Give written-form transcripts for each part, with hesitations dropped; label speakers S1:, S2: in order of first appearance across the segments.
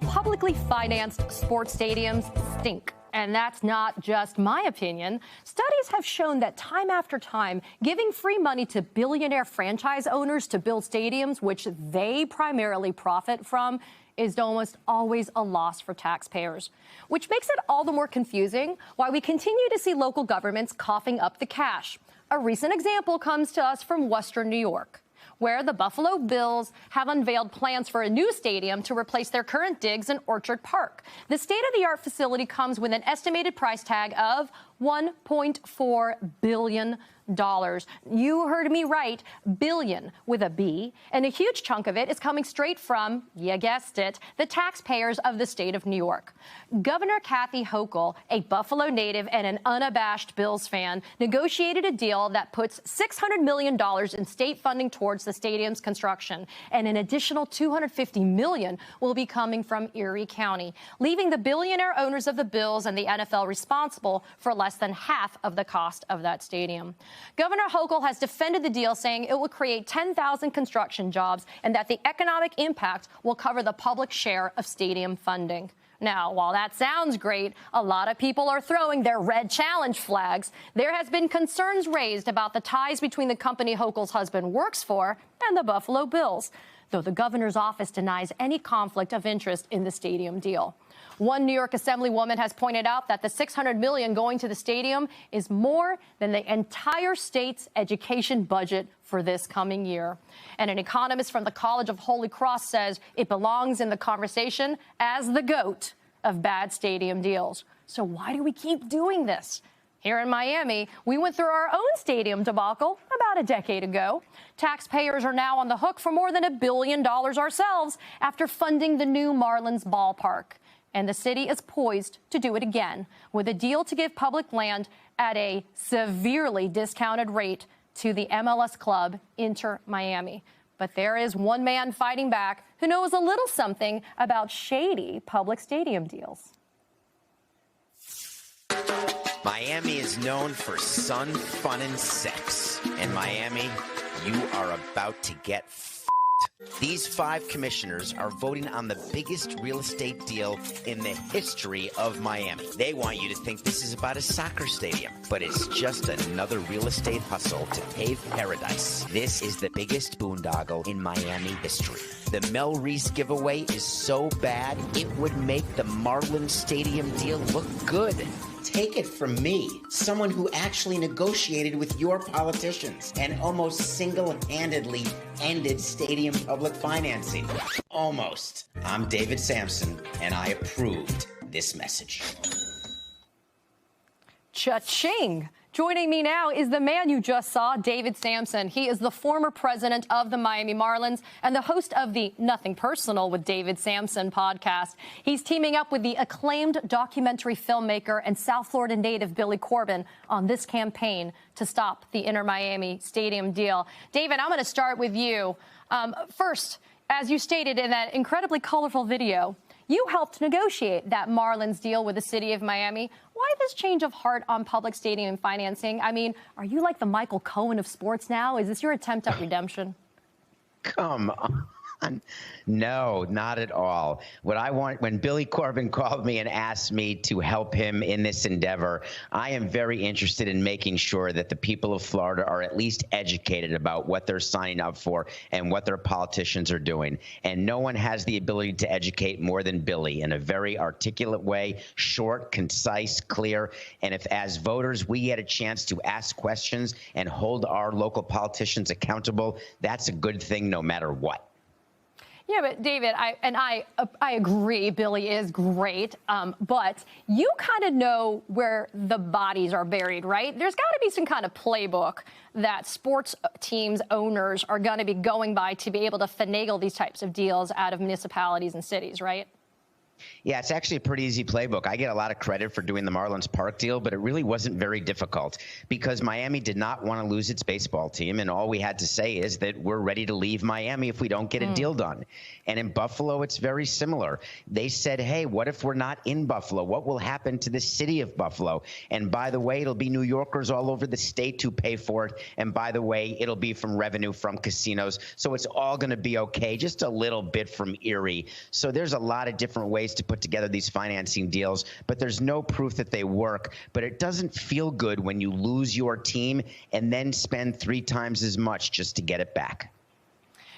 S1: publicly financed sports stadiums stink. And that's not just my opinion. Studies have shown that time after time, giving free money to billionaire franchise owners to build stadiums, which they primarily profit from, is almost always a loss for taxpayers, which makes it all the more confusing why we continue to see local governments coughing up the cash. A recent example comes to us from Western New York, where the Buffalo Bills have unveiled plans for a new stadium to replace their current digs in Orchard Park. The state-of-the-art facility comes with an estimated price tag of $1.4 billion. You heard me right, billion with a B, and a huge chunk of it is coming straight from, you guessed it, the taxpayers of the state of New York. Governor Kathy Hochul, a Buffalo native and an unabashed Bills fan, negotiated a deal that puts $600 million in state funding towards the stadium's construction, and an additional $250 million will be coming from Erie County, leaving the billionaire owners of the Bills and the NFL responsible for less than half of the cost of that stadium. Governor Hochul has defended the deal, saying it will create 10,000 construction jobs and that the economic impact will cover the public share of stadium funding. Now, while that sounds great, a lot of people are throwing their red challenge flags. There has been concerns raised about the ties between the company Hochul's husband works for and the Buffalo Bills, though the governor's office denies any conflict of interest in the stadium deal. One New York Assemblywoman has pointed out that the $600 million going to the stadium is more than the entire state's education budget for this coming year. And an economist from the College of Holy Cross says it belongs in the conversation as the GOAT of bad stadium deals. So why do we keep doing this? Here in Miami, we went through our own stadium debacle about a decade ago. Taxpayers are now on the hook for more than $1 billion ourselves after funding the new Marlins ballpark. And the city is poised to do it again with a deal to give public land at a severely discounted rate to the MLS club Inter Miami. But there is one man fighting back who knows a little something about shady public stadium deals.
S2: Miami is known for sun, fun, and sex. In Miami, you are about to get These 5 commissioners are voting on the biggest real estate deal in the history of Miami. They want you to think this is about a soccer stadium, but it's just another real estate hustle to pave paradise. This is the biggest boondoggle in Miami history. The Mel Reese giveaway is so bad, it would make the Marlins Stadium deal look good. Take it from me, someone who actually negotiated with your politicians and almost single-handedly ended stadium public financing. Almost. I'm David Sampson, and I approved this message.
S1: Cha-ching! Joining me now is the man you just saw, David Sampson. He is the former president of the Miami Marlins and the host of the Nothing Personal with David Sampson podcast. He's teaming up with the acclaimed documentary filmmaker and South Florida native Billy Corben on this campaign to stop the Inter Miami Stadium deal. David, I'm going to start with you. First, as you stated in that incredibly colorful video, you helped negotiate that Marlins deal with the city of Miami. Why this change of heart on public stadium financing? I mean, are you like the Michael Cohen of sports now? Is this your attempt at redemption?
S2: Come on. No, not at all. What I want, when Billy Corben called me and asked me to help him in this endeavor, I am very interested in making sure that the people of Florida are at least educated about what they're signing up for and what their politicians are doing. And no one has the ability to educate more than Billy in a very articulate way, short, concise, clear. And if as voters we get a chance to ask questions and hold our local politicians accountable, that's a good thing no matter what.
S1: Yeah, but David, I agree. Billy is great, but you kind of know where the bodies are buried, right? There's got to be some kind of playbook that sports teams owners are going to be going by to be able to finagle these types of deals out of municipalities and cities, right?
S2: Yeah, it's actually a pretty easy playbook. I get a lot of credit for doing the Marlins Park deal, but it really wasn't very difficult because Miami did not want to lose its baseball team. And all we had to say is that we're ready to leave Miami if we don't get a deal done. And in Buffalo, it's very similar. They said, hey, what if we're not in Buffalo? What will happen to the city of Buffalo? And by the way, it'll be New Yorkers all over the state who pay for it. And by the way, it'll be from revenue from casinos. So it's all going to be okay, just a little bit from Erie. So there's a lot of different ways to put together these financing deals, but there's no proof that they work. But it doesn't feel good when you lose your team and then spend 3 times as much just to get it back.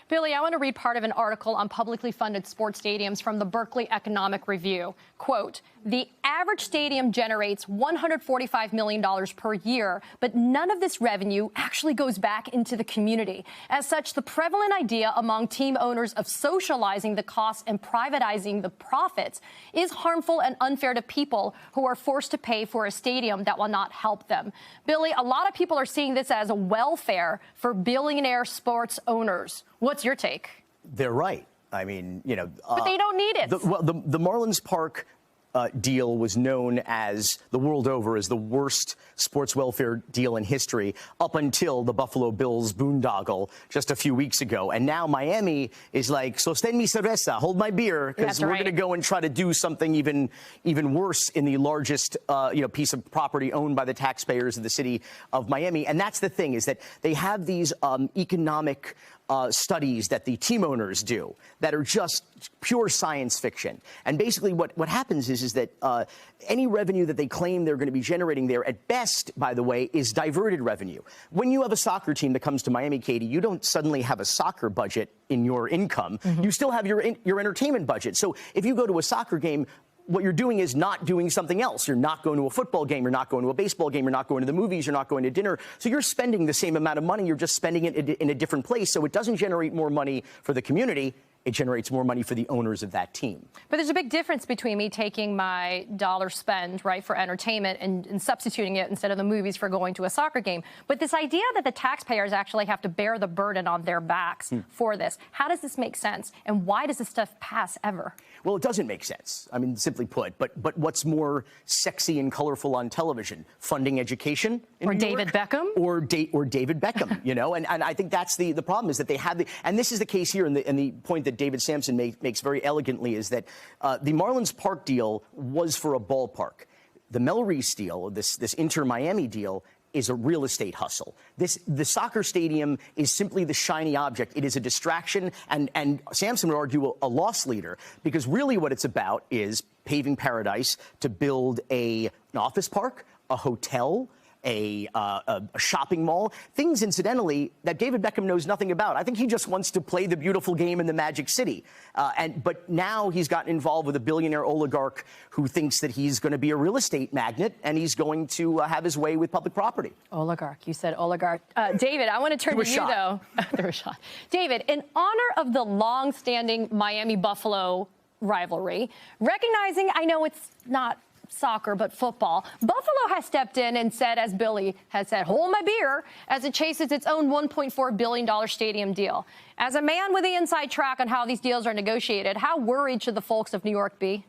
S1: Billy, I want to read part of an article on publicly funded sports stadiums from the Berkeley Economic Review. Quote, the average stadium generates $145 million per year, but none of this revenue actually goes back into the community. As such, the prevalent idea among team owners of socializing the costs and privatizing the profits is harmful and unfair to people who are forced to pay for a stadium that will not help them. Billy, a lot of people are seeing this as a welfare for billionaire sports owners. What's your take?
S3: They're right. I mean, you know.
S1: But they don't need it.
S3: The Marlins Park deal was known as, the world over, as the worst sports welfare deal in history up until the Buffalo Bills boondoggle just a few weeks ago. And now Miami is like, sostén mi cerveza, hold my beer, because we're going to go and try to do something even worse in the largest piece of property owned by the taxpayers of the city of Miami. And that's the thing, is that they have these economic studies that the team owners do that are just pure science fiction. And basically what happens is that any revenue that they claim they're going to be generating there, at best, by the way, is diverted revenue. When you have a soccer team that comes to Miami, Katie, you don't suddenly have a soccer budget in your income. You still have your entertainment budget. So if you go to a soccer game, what you're doing is not doing something else. You're not going to a football game. You're not going to a baseball game. You're not going to the movies. You're not going to dinner. So you're spending the same amount of money. You're just spending it in a different place. So it doesn't generate more money for the community. It generates more money for the owners of that team.
S1: But there's a big difference between me taking my dollar spend, right, for entertainment and substituting it instead of the movies for going to a soccer game. But this idea that the taxpayers actually have to bear the burden on their backs for this, how does this make sense? And why does this stuff pass ever?
S3: Well, it doesn't make sense. I mean, simply put. But what's more sexy and colorful on television? Funding education in
S1: Or
S3: New
S1: David
S3: York?
S1: Beckham?
S3: Or David Beckham, you know? And I think that's the problem, is that they have and this is the case here, and the point that David Sampson makes very elegantly is that the Marlins Park deal was for a ballpark. The Mel Reese deal, this Inter-Miami deal, is a real estate hustle. The soccer stadium is simply the shiny object. It is a distraction, and Sampson would argue a loss leader, because really what it's about is paving paradise to build an office park, a hotel, a shopping mall, things, incidentally, that David Beckham knows nothing about. I think he just wants to play the beautiful game in the Magic City. But now he's gotten involved with a billionaire oligarch who thinks that he's going to be a real estate magnate, and he's going to have his way with public property.
S1: Oligarch. You said oligarch. David, I want to turn to you, though. There was a shot. David, in honor of the long-standing Miami-Buffalo rivalry, recognizing, I know it's not soccer, but football, Buffalo has stepped in and said, as Billy has said, hold my beer, as it chases its own $1.4 billion stadium deal. As a man with the inside track on how these deals are negotiated, how worried should the folks of New York be?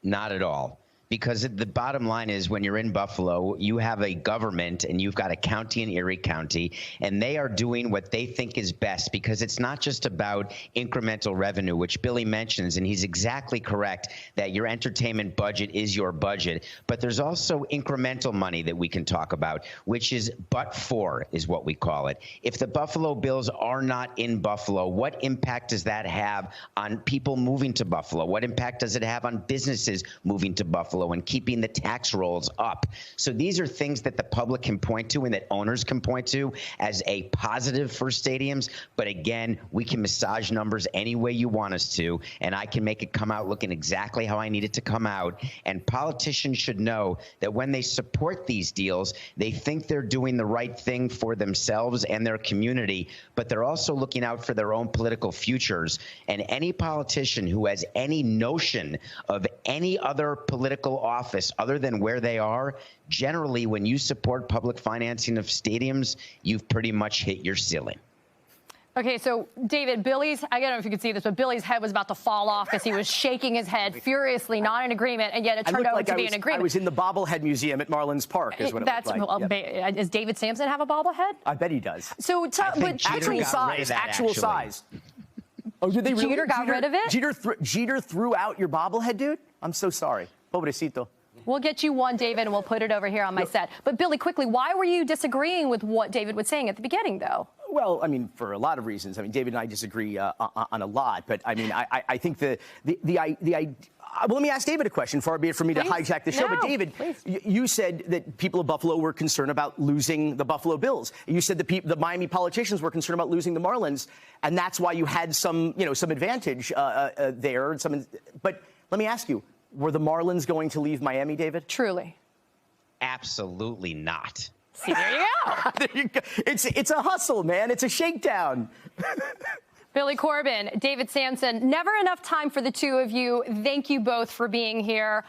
S2: Not at all. Because the bottom line is, when you're in Buffalo, you have a government and you've got a county in Erie County, and they are doing what they think is best, because it's not just about incremental revenue, which Billy mentions, and he's exactly correct that your entertainment budget is your budget. But there's also incremental money that we can talk about, which is but for, is what we call it. If the Buffalo Bills are not in Buffalo, what impact does that have on people moving to Buffalo? What impact does it have on businesses moving to Buffalo and keeping the tax rolls up? So these are things that the public can point to and that owners can point to as a positive for stadiums. But again, we can massage numbers any way you want us to, and I can make it come out looking exactly how I need it to come out. And politicians should know that when they support these deals, they think they're doing the right thing for themselves and their community, but they're also looking out for their own political futures. And any politician who has any notion of any other political office other than where they are, generally, when you support public financing of stadiums, you've pretty much hit your ceiling.
S1: Okay, so David, I don't know if you can see this, but Billy's head was about to fall off because he was shaking his head furiously, not in agreement, and yet it turned out to be an agreement.
S3: I was in the bobblehead museum at Marlins Park, is what it looked like.
S1: Well, does David Samson have a bobblehead?
S3: I bet he does.
S1: So,
S3: actual size. Oh, did they really?
S1: Jeter got rid of it?
S3: Jeter threw out your bobblehead, dude? I'm so sorry. Pobrecito.
S1: We'll get you one, David, and we'll put it over here on my set. But, Billy, quickly, why were you disagreeing with what David was saying at the beginning, though?
S3: Well, I mean, for a lot of reasons. I mean, David and I disagree on a lot. But, I mean, I think well, let me ask David a question, far be it for me to hijack the show.
S1: No,
S3: but, David, you said that people of Buffalo were concerned about losing the Buffalo Bills. You said the Miami politicians were concerned about losing the Marlins, and that's why you had some advantage there. But let me ask you, were the Marlins going to leave Miami, David?
S1: Truly.
S2: Absolutely not.
S1: See, there you go.
S3: There you go. It's a hustle, man. It's a shakedown.
S1: Billy Corben, David Samson, never enough time for the two of you. Thank you both for being here.